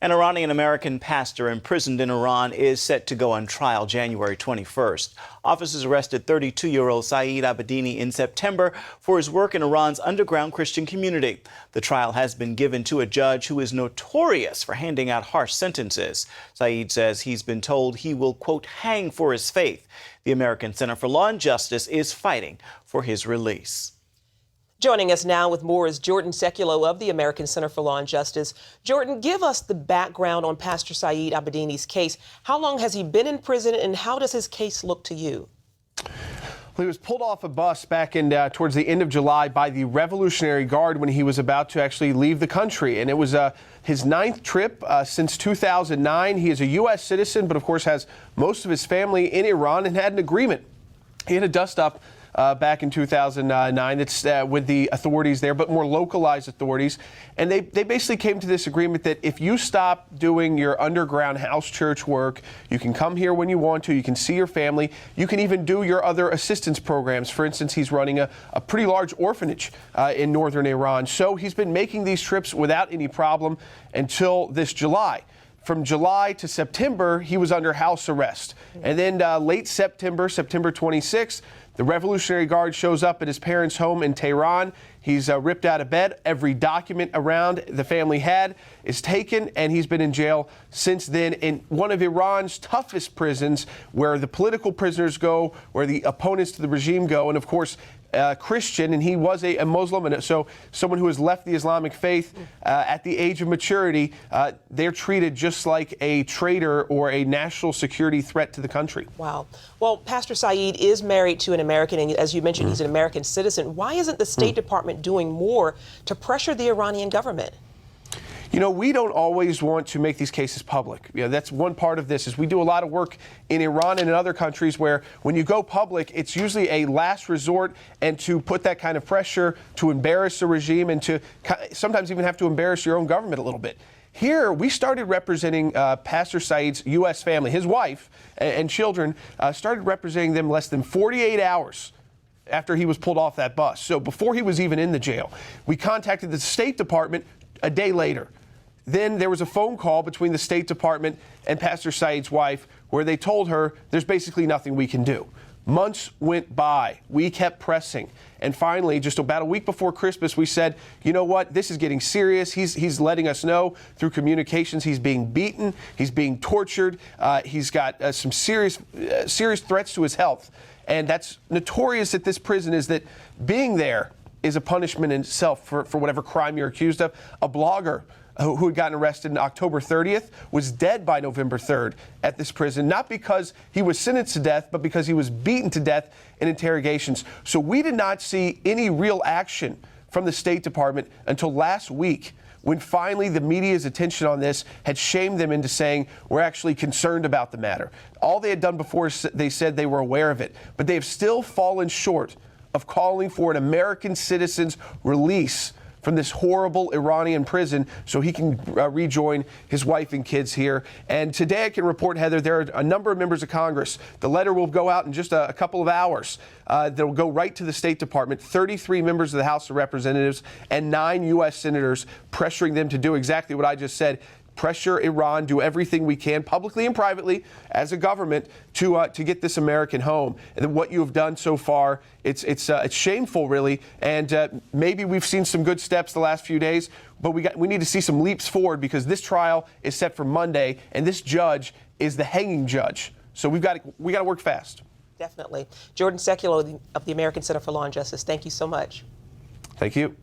An Iranian-American pastor imprisoned in Iran is set to go on trial January 21st. Officers arrested 32-year-old Saeed Abedini in September for his work in Iran's underground Christian community. The trial has been given to a judge who is notorious for handing out harsh sentences. Saeed says he's been told he will, quote, hang for his faith. The American Center for Law and Justice is fighting for his release. Joining us now with more is Jordan Sekulow of the American Center for Law and Justice. Jordan, give us the background on Pastor Saeed Abedini's case. How long has he been in prison, and how does his case look to you? Well, he was pulled off a bus back in towards the end of July by the Revolutionary Guard when he was about to actually leave the country. And it was his 9th trip since 2009. He is a U.S. citizen, but of course has most of his family in Iran and had an agreement. He had a dust-up back in 2009. It's with the authorities there, but more localized authorities. And they basically came to this agreement that if you stop doing your underground house church work, you can come here when you want to, you can see your family, you can even do your other assistance programs. For instance, he's running a pretty large orphanage in northern Iran. So he's been making these trips without any problem until this July. From July to September, he was under house arrest. And then late September, September 26th, the Revolutionary Guard shows up at his parents' home in Tehran. He's ripped out of bed. Every document around the family had is taken, and he's been in jail since then in one of Iran's toughest prisons, where the political prisoners go, where the opponents to the regime go, and of course, Christian, and he was a Muslim, and so someone who has left the Islamic faith at the age of maturity, they're treated just like a traitor or a national security threat to the country. Wow. Well, Pastor Saeed is married to an American, and as you mentioned, he's an American citizen. Why isn't the State Department doing more to pressure the Iranian government? You know, we don't always want to make these cases public. You know, that's one part of this, is we do a lot of work in Iran and in other countries where when you go public, it's usually a last resort, and to put that kind of pressure to embarrass the regime and to sometimes even have to embarrass your own government a little bit. Here, we started representing Pastor Saeed's U.S. family. His wife and children started representing them less than 48 hours after he was pulled off that bus. So before he was even in the jail, we contacted the State Department a day later. Then there was a phone call between the State Department and Pastor Saeed's wife where they told her there's basically nothing we can do. Months went by. We kept pressing. And finally, just about a week before Christmas, we said, you know what, this is getting serious. He's letting us know through communications he's being beaten, he's being tortured, he's got some serious threats to his health. And that's notorious at this prison, is that being there is a punishment in itself for whatever crime you're accused of. A blogger who had gotten arrested on October 30th was dead by November 3rd at this prison, not because he was sentenced to death, but because he was beaten to death in interrogations. So we did not see any real action from the State Department until last week, when finally the media's attention on this had shamed them into saying, we're actually concerned about the matter. All they had done before, they said they were aware of it, but they have still fallen short of calling for an American citizen's release from this horrible Iranian prison so he can rejoin his wife and kids here. And today I can report, Heather, there are a number of members of Congress. The letter will go out in just a couple of hours. That will go right to the State Department, 33 members of the House of Representatives and 9 U.S. senators, pressuring them to do exactly what I just said. Pressure Iran, do everything we can, publicly and privately, as a government, to get this American home. And what you have done so far, it's shameful, really. And maybe we've seen some good steps the last few days, but we need to see some leaps forward, because this trial is set for Monday, and this judge is the hanging judge. So we got to work fast. Definitely. Jordan Sekulow of the American Center for Law and Justice, thank you so much. Thank you.